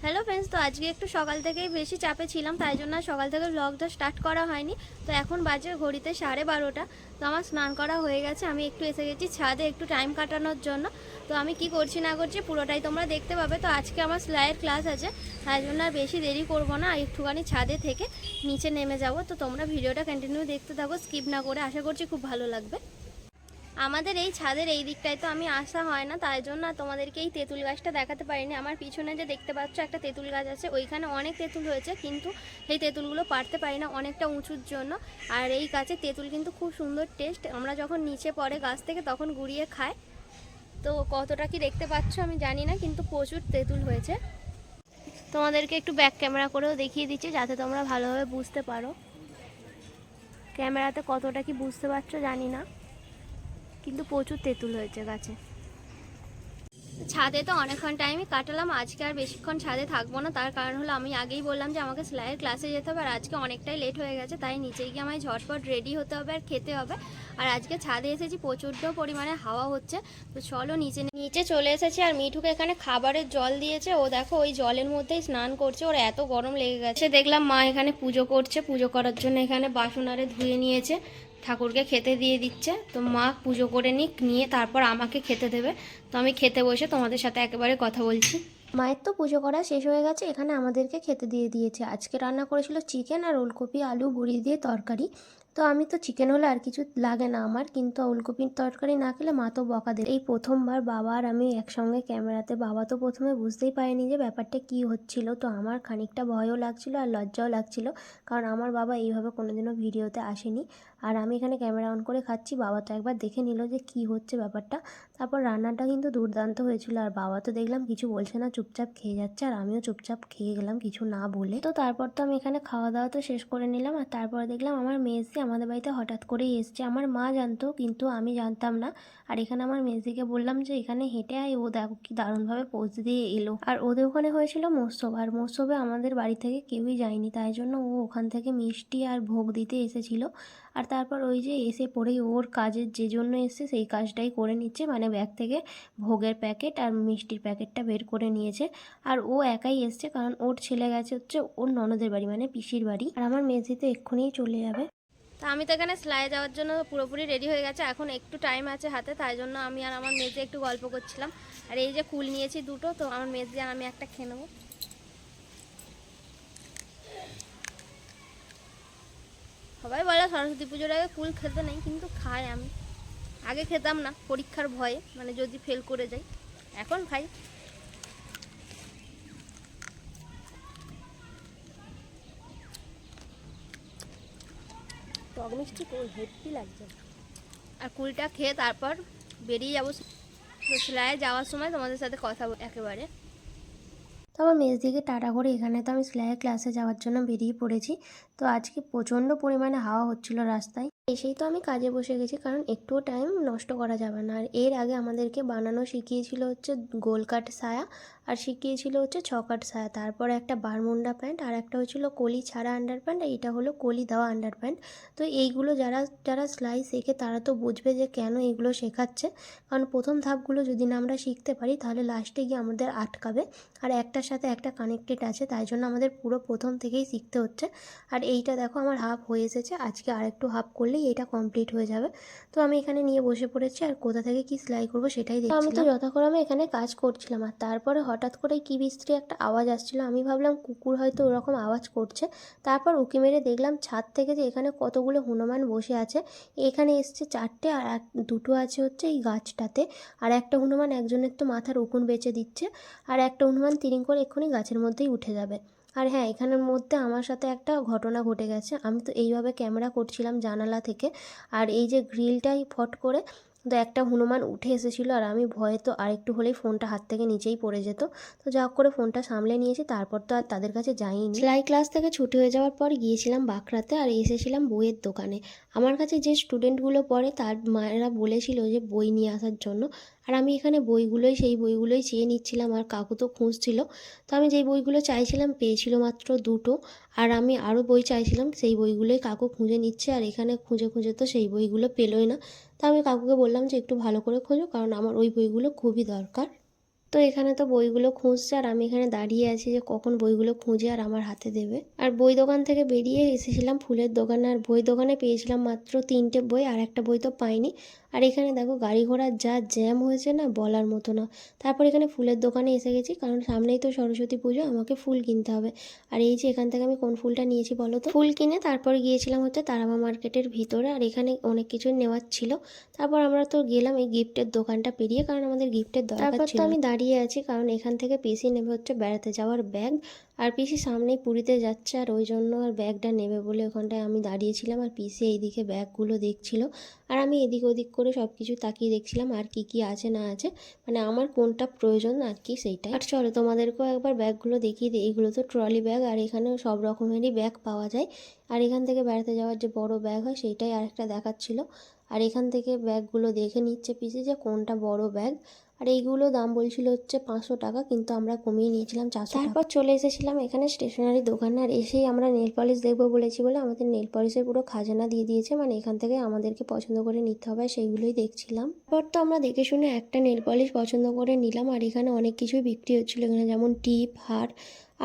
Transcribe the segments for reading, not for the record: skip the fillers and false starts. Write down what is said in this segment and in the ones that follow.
Hello friends, তো আজকে একটু সকাল থেকেই বেশি চাপে ছিলাম, তাই জন্য সকাল থেকে ব্লগটা স্টার্ট করা হয়নি। তো এখন বাজে ঘড়িতে 12:30। তো আমার স্নান করা হয়ে গেছে, আমি একটু এসে গেছি ছাদে একটু টাইম কাটানোর জন্য। তো আমি কি করছি না করছি পুরোটাই তোমরা দেখতে পাবে। তো আজকে আমার সেলাইয়ের ক্লাস আছে, তাই জন্য আর বেশি দেরি করব না, একটুখানি ছাদে থেকে নিচে নেমে যাব। তো তোমরা ভিডিওটা কন্টিনিউ দেখতে থাকো, স্কিপ না করে। আশা করছি খুব ভালো লাগবে। আমাদের এই ছাদের এই দিকটায় তো আমি আসা হয় না, তাই জন্য তোমাদেরকে এই তেঁতুল গাছটা দেখাতে পারিনি। আমার পিছনে যে দেখতে পাচ্ছ একটা তেঁতুল গাছ আছে, ওইখানে অনেক তেঁতুল হয়েছে, কিন্তু এই তেঁতুলগুলো পারতে পারি না অনেকটা উঁচুর জন্য। আর এই গাছের তেঁতুল কিন্তু খুব সুন্দর টেস্ট, আমরা যখন নিচে পড়ে গাছ থেকে তখন গুড়িয়ে খাই। তো কতটা কি দেখতে পাচ্ছ আমি জানি না, কিন্তু প্রচুর তেঁতুল হয়েছে। তোমাদেরকে একটু ব্যাক ক্যামেরা করেও দেখিয়ে দিচ্ছি যাতে তোমরা ভালোভাবে বুঝতে পারো। ক্যামেরাতে কতটা কি বুঝতে পারছো জানি না, কিন্তু প্রচুর তেঁতুল হয়েছে গাছে। ছাদে তো অনেকক্ষণ টাইমই কাটালাম, আজকে আর বেশিক্ষণ ছাদে থাকবো না। তার কারণ হলো আমি আগেই বললাম যে আমাকে সেলাইয়ের ক্লাসে যেতে হবে, আর আজকে অনেকটাই লেট হয়ে গেছে, তাই নিচে গিয়ে আমায় ঝটপট রেডি হতে হবে আর খেতে হবে। আর আজকে ছাদে এসেছি, প্রচণ্ড পরিমাণে হাওয়া হচ্ছে। তো চলো নিচে চলে এসেছি, আর মিঠুকে এখানে খাবারের জল দিয়েছে। ও দেখো ওই জলের মধ্যেই স্নান করছে, ওর এত গরম লেগে গেছে। দেখলাম মা এখানে পুজো করছে, পুজো করার জন্য এখানে বাসন আরে ধুয়ে নিয়েছে, ঠাকুরকে খেতে দিয়ে দিচ্ছে। তো মা পুজো করে নিয়ে তারপর আমাকে খেতে দেবে। তো আমি খেতে বসে তোমাদের সাথে একেবারে কথা বলছি। মায়ের তো পুজো করা শেষ হয়ে গেছে, এখানে আমাদেরকে খেতে দিয়ে দিয়েছে। আজকে রান্না করেছিল চিকেন আর ওলকপি আলু বড়ি দিয়ে তরকারি। তো আমি তো চিকেন হলে আর কিছু লাগে না আমার, কিন্তু ওলকপির তরকারি না খেলে মা তো বকা দেবে। এই প্রথমবার বাবা আর আমি একসঙ্গে ক্যামেরাতে। বাবা তো প্রথমে বুঝতেই পারেনি যে ব্যাপারটা কি হচ্ছিল। তো আমার খানিকটা ভয়ও লাগছিল আর লজ্জাও লাগছিল, কারণ আমার বাবা এইভাবে কোনোদিনও ভিডিওতে আসেনি। আর আমি এখানে ক্যামেরা অন করে খাচ্ছি, বাবা তো একবার দেখে নিল যে কি হচ্ছে ব্যাপারটা। তারপর রান্নাটা কিন্তু দুর্দান্ত হয়েছিল, আর বাবা তো দেখলাম কিছু বলছে না, চুপচাপ খেয়ে যাচ্ছে, আর আমিও চুপচাপ খেয়ে গেলাম কিছু না বলে। তো তারপর তো আমি এখানে খাওয়া দাওয়া তো শেষ করে নিলাম, আর তারপরে দেখলাম আমার মেজদি আমাদের বাড়িতে হঠাৎ করেই এসছে। আমার মা জানতো, কিন্তু আমি জানতাম না। আর এখানে আমার মেজদিকে বললাম যে এখানে হেঁটে আয়, ও দেখো কি দারুণভাবে পোজ দিয়ে এলো। আর ওদের ওখানে হয়েছিল মৎসব, আর মৎসবে আমাদের বাড়ি থেকে কেউই যায়নি, তাই জন্য ও ওখান থেকে মিষ্টি আর ভোগ দিতে এসেছিল। আর তারপর ওই যে এসে পড়েই ওর কাজের যে জন্য এসছে সেই কাজটাই করে নিচ্ছে, মানে ব্যাগ থেকে ভোগের প্যাকেট আর মিষ্টির প্যাকেটটা বের করে নিয়েছে। আর ও একাই এসছে, কারণ ওর ছেলে গেছে হচ্ছে ওর ননদের বাড়ি, মানে পিসির বাড়ি। আর আমার মেজদি তো এক্ষুনিই চলে যাবে। তা আমি তো এখানে সেলাইয়ে যাওয়ার জন্য পুরোপুরি রেডি হয়ে গেছে, এখন একটু টাইম আছে হাতে, তাই জন্য আমি আর আমার মেজদি একটু গল্প করছিলাম। আর এই যে কুল নিয়েছি দুটো, তো আমার মেজদি আর আমি একটা খেয়ে নেবো। সবাই বলে সরস্বতী পুজোর আগে কুল খেতে নেই, কিন্তু খাই আমি। আগে খেতাম না পরীক্ষার ভয়ে, মানে যদি ফেল করে যাই, এখন খাই। টক মিষ্টি কুল হেভি লাগছে। আর কুলটা খেয়ে তারপর বেরিয়ে যাবো সেলাইয়ে যাওয়ার সময় তোমাদের সাথে কথা একেবারে। তো আমার মেজদিকে টাটা করে এখানে তো আমি সেলাইয়ের ক্লাসে যাওয়ার জন্য বেরিয়ে পড়েছি। তো আজকে প্রচণ্ড পরিমাণে হাওয়া হচ্ছিল রাস্তায়, এসেই তো আমি কাজে বসে গেছি, কারণ একটুও টাইম নষ্ট করা যাবে না। আর এর আগে আমাদেরকে বানানো শিখিয়েছিল হচ্ছে গোল কাট সায়া, আর শিখিয়েছিল হচ্ছে ছকাট সায়া, তারপর একটা বারমুন্ডা প্যান্ট, আর একটা হচ্ছিল কলি ছাড়া আন্ডার প্যান্ট, আর এটা হলো কলি দেওয়া আন্ডার প্যান্ট। তো এইগুলো যারা যারা সেলাই শেখে তারা তো বুঝবে যে কেন এইগুলো শেখাচ্ছে, কারণ প্রথম ধাপগুলো যদি না আমরা শিখতে পারি তাহলে লাস্টে গিয়ে আমাদের আটকাবে। আর একটার সাথে একটা কানেক্টেড আছে, তাই জন্য আমাদের পুরো প্রথম থেকেই শিখতে হচ্ছে। আর এইটা দেখো আমার হাফ হয়ে এসেছে, আজকে আরেকটু হাফ করলেই এটা কমপ্লিট হয়ে যাবে। তো আমি এখানে নিয়ে বসে পড়েছি, আর কোথা থেকে কি সেলাই করবো সেটাই দেখছিলাম। আমি তো যথাক্রমে এখানে কাজ করছিলাম, আর তারপরে হঠাৎ করে কি বিশ্রী একটা আওয়াজ আসছিল, আমি ভাবলাম কুকুর হয়তো ওরকম আওয়াজ করছে। তারপর উঁকি মেরে দেখলাম ছাদ থেকে যে এখানে কতগুলো হনুমান বসে আছে। এখানে এসছে 4টে, আর দুটো আছে হচ্ছে এই গাছটাতে। আর একটা হনুমান একজনের তো মাথার উকুন বেঁচে দিচ্ছে, আর একটা হনুমান তিরিং করে এক্ষুনি গাছের মধ্যেই উঠে যাবে। আর হ্যাঁ, এখানের মধ্যে আমার সাথে একটা ঘটনা ঘটে গেছে। আমি তো এইভাবে ক্যামেরা করছিলাম জানালা থেকে, আর এই যে গ্রিলটাই ফট করে তো একটা হনুমান উঠে এসেছিলো, আর আমি ভয়ে তো আরেকটু হলেই ফোনটা হাত থেকে নিচেই পড়ে যেত। তো যা হোক করে ফোনটা সামলে নিয়েছি, তারপর তো আর তাদের কাছে যাইনি। সেলাই ক্লাস থেকে ছুটি হয়ে যাওয়ার পর গিয়েছিলাম বাঁকড়াতে, আর এসেছিলাম বইয়ের দোকানে। আমার কাছে যে স্টুডেন্টগুলো পড়ে তার মায়েরা বলেছিল যে বই নিয়ে আসার জন্য, আর আমি এখানে সেই বইগুলোই চেয়ে নিচ্ছিলাম, আর কাকু তো খুঁজছিল। তো আমি যেই বইগুলো চাইছিলাম পেয়েছিল মাত্র দুটো, আর আমি আরও বই চাইছিলাম, সেই বইগুলোই কাকু খুঁজে নিচ্ছে। আর এখানে খুঁজে খুঁজে তো সেই বইগুলো পেলোই না। তা আমি কাকুকে বললাম যে একটু ভালো করে খোঁজো, কারণ আমার ওই বইগুলো খুবই দরকার। তো এখানে তো বইগুলো খুঁজছে আর আমি এখানে দাঁড়িয়ে আছি যে কখন বইগুলো খুঁজে আর আমার হাতে দেবে। আর বই দোকান থেকে বেরিয়ে এসেছিলাম ফুলের দোকানে, আর বই দোকানে পেয়েছিলাম মাত্র 3টে বই, আর একটা বই তো পাইনি। আর এখানে দেখো গাড়ি ঘোড়ার যা জ্যাম হয়েছে না, বলার মতো না। তারপর এখানে ফুলের দোকানে এসে গেছি, কারণ সামনেই তো সরস্বতী পুজো, আমাকে ফুল কিনতে হবে। আর এই যে এখান থেকে আমি কোন ফুলটা নিয়েছি বলো তো, ফুল কিনে তারপর গিয়েছিলাম হচ্ছে তারামা মার্কেটের ভিতরে, আর এখানে অনেক কিছু নেওয়ার ছিল। তারপর আমরা তো গেলাম এই গিফটের দোকানটা পেরিয়ে, কারণ আমাদের গিফটের দরকার ছিল। আমি দাঁড়িয়ে আছি কারণ এখান থেকে পিসি নেবে হচ্ছে বেড়াতে যাওয়ার ব্যাগ, আর পিসি সামনেই পুরীতে যাচ্ছে, আর ওই জন্য আর ব্যাগটা নেবে বলে ওখানটায় আমি দাঁড়িয়েছিলাম, আর পিসি এইদিকে ব্যাগগুলো দেখছিল, আর আমি এদিক ওদিক করে সব কিছু তাকিয়ে দেখছিলাম আর কি কি আছে না আছে, মানে আমার কোনটা প্রয়োজন আর কি সেইটাই। আর চলো তোমাদেরকেও একবার ব্যাগগুলো দেখিয়ে দিই। এইগুলো তো ট্রলি ব্যাগ, আর এখানেও সব রকমেরই ব্যাগ পাওয়া যায়। আর এখান থেকে বেড়াতে যাওয়ার যে বড় ব্যাগ হয় সেইটাই আরেকটা দেখাচ্ছিল। আর এখান থেকে ব্যাগগুলো দেখে নিচ্ছে পিসি যে কোনটা বড় ব্যাগ। আর এইগুলো দাম বলছিল হচ্ছে 500 টাকা, কিন্তু আমরা কমিয়ে নিয়েছিলাম 400 টাকা। তারপর চলে এসেছিলাম এখানে স্টেশনারি দোকানে, আর এসেই আমরা নেল পলিশ দেখবো বলেছি বলে আমাদের নেল পলিশের পুরো খাজানা দিয়ে দিয়েছে, মানে এখান থেকে আমাদেরকে পছন্দ করে নিতে হবে, সেইগুলোই দেখছিলাম। তারপর তো আমরা দেখে শুনে একটা নেল পলিশ পছন্দ করে নিলাম, আর এখানে অনেক কিছুই বিক্রি হচ্ছিলো, এখানে যেমন টিপ, হার,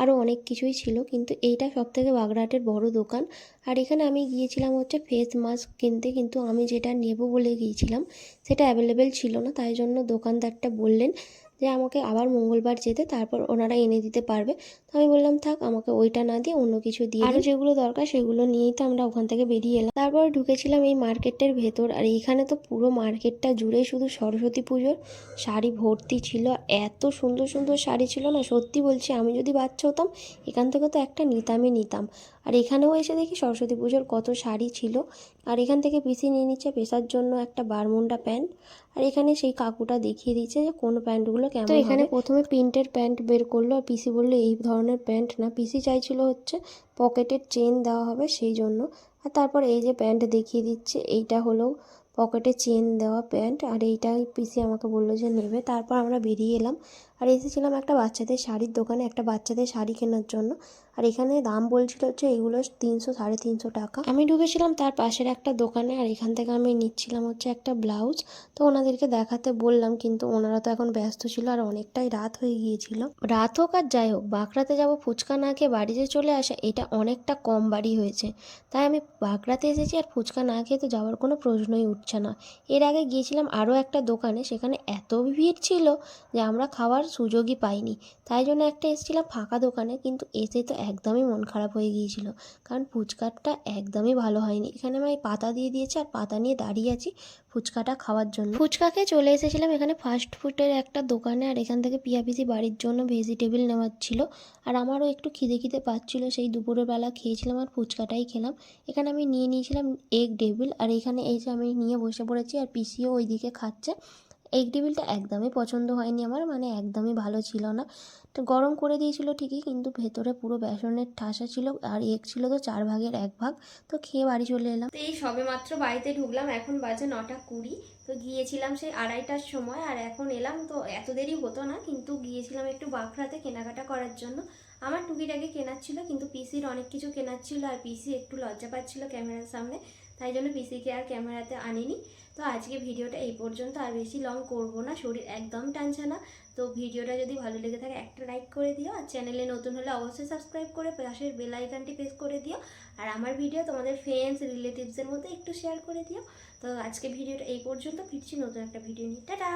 আরও অনেক কিছুই ছিল, কিন্তু এইটা সবথেকে বাগড়াহাটের বড় দোকান। আর এখানে আমি গিয়েছিলাম হচ্ছে ফেস মাস্ক কিনতে, কিন্তু আমি যেটা নেব বলে গিয়েছিলাম সেটা অ্যাভেলেবেল ছিল না, তাই জন্য দোকানদারটা বললেন যে আমাকে আবার মঙ্গলবার যেতে, তারপর ওনারা এনে দিতে পারবে। তো আমি বললাম থাক, আমাকে ওইটা না দিয়ে অন্য কিছু দিয়ে আরও যেগুলো দরকার সেগুলো নিয়েই তো আমরা ওখান থেকে বেরিয়ে এলাম। তারপর ঢুকেছিলাম এই মার্কেটের ভেতর, আর এইখানে তো পুরো মার্কেটটা জুড়ে শুধু সরস্বতী পুজোর শাড়ি ভর্তি ছিল। এত সুন্দর সুন্দর শাড়ি ছিল না, সত্যি বলছি, আমি যদি বাচ্চা হতাম এখান থেকে তো একটা নিতাম। আর এখানেও এসে দেখি সরস্বতী পুজোর কত শাড়ি ছিল। আর এখান থেকে পিসি নিয়ে নিচ্ছে পেশার জন্য একটা বারমুন্ডা প্যান্ট, আর এখানে সেই কাকুটা দেখিয়ে দিচ্ছে যে কোন প্যান্টগুলো কেমন। তো এখানে প্রথমে প্রিন্টের প্যান্ট বের করলো, আর পিসি বললো এই ধরনের প্যান্ট না, পিসি চাইছিল হচ্ছে পকেটের চেন দেওয়া হবে সেই জন্য। আর তারপর এই যে প্যান্ট দেখিয়ে দিচ্ছে, এইটা হলো পকেটে চেন দেওয়া প্যান্ট, আর এইটাই পিসি আমাকে বললো যে নেবে। তারপর আমরা বেরিয়ে এলাম, আর এসেছিলাম একটা বাচ্চাদের শাড়ির দোকানে, একটা বাচ্চাদের শাড়ি কেনার জন্য। আর এখানে দাম বলছিল হচ্ছে এগুলো 300-350 টাকা। আমি ঢুকেছিলাম তার পাশের একটা দোকানে, আর এখান থেকে আমি নিচ্ছিলাম হচ্ছে একটা ব্লাউজ। তো ওনাদেরকে দেখাতে বললাম, কিন্তু ওনারা তো এখন ব্যস্ত ছিল, আর অনেকটাই রাত হয়ে গিয়েছিল। রাত হোক আর যাই হোক, বাঁকড়াতে যাবো ফুচকা না খেয়ে বাড়িতে চলে আসা, এটা অনেকটা কম বাড়ি হয়েছে। তাই আমি বাঁকড়াতে এসেছি, আর ফুচকা না খেয়ে তো যাওয়ার কোনো প্রশ্নই উঠছে না। এর আগে গিয়েছিলাম আরও একটা দোকানে, সেখানে এত ভিড় ছিল যে আমরা খাওয়ার সুযোগই পাইনি। তাই জন্য একটা এসেছিলাম ফাঁকা দোকানে, কিন্তু এসে তো একদমই মন খারাপ হয়ে গিয়েছিল, কারণ ফুচকাটা একদমই ভালো হয়নি। এখানে আমি পাতা দিয়ে দিয়েছি, আর পাতা নিয়ে দাঁড়িয়ে আছি ফুচকাটা খাওয়ার জন্য। ফুচকা খেয়ে চলে এসেছিলাম এখানে ফাস্ট ফুডের একটা দোকানে, আর এখান থেকে পিসি বাড়ির জন্য ভেজিটেবিল নেওয়ার ছিল, আর আমারও একটু খিদে পাচ্ছিল, সেই দুপুরের বেলা খেয়েছিলাম আর ফুচকাটাই খেলাম। এখানে আমি নিয়ে নিয়েছিলাম এগ ডেভিল, আর এখানে এই যে আমি নিয়ে বসে পড়েছি, আর পিসিও ওইদিকে খাচ্ছে। এগ ডেভিলটা একদমই পছন্দ হয়নি আমার, মানে একদমই ভালো ছিল না। তো গরম করে দিয়েছিল ঠিকই, কিন্তু ভেতরে পুরো বেসনের ঠাসা ছিল, আর এগ ছিল তো 4 ভাগের 1 ভাগ। তো খেয়ে বাড়ি চলে এলাম। তো এই সবে মাত্র বাড়িতে ঢুকলাম, এখন বাজে 9টা 20। তো গিয়েছিলাম সেই 2:30টার সময়, আর এখন এলাম। তো এত দেরি হতো না, কিন্তু গিয়েছিলাম একটু বাঁকড়াতে কেনাকাটা করার জন্য। আমার টুকিটাকি কেনার ছিল, কিন্তু পিসির অনেক কিছু কেনার ছিল, আর পিসি একটু লজ্জা পাচ্ছিল ক্যামেরার সামনে, তাই জন্য পিসিকে আর ক্যামেরাতে আনিনি। তো আজকে ভিডিওটা এই পর্যন্ত, আর বেশি লং করবো না, শরীর একদম টানছে না। তো ভিডিওটা যদি ভালো লেগে থাকে একটা লাইক করে দিও, আর চ্যানেলে নতুন হলে অবশ্যই সাবস্ক্রাইব করে পাশের বেল আইকনটি প্রেস করে দিও, আর আমার ভিডিও তোমাদের ফ্রেন্ডস রিলেটিভসের মধ্যে একটু শেয়ার করে দিও। তো আজকে ভিডিওটা এই পর্যন্ত, ফিরছি নতুন একটা ভিডিও নিয়ে। টাটা।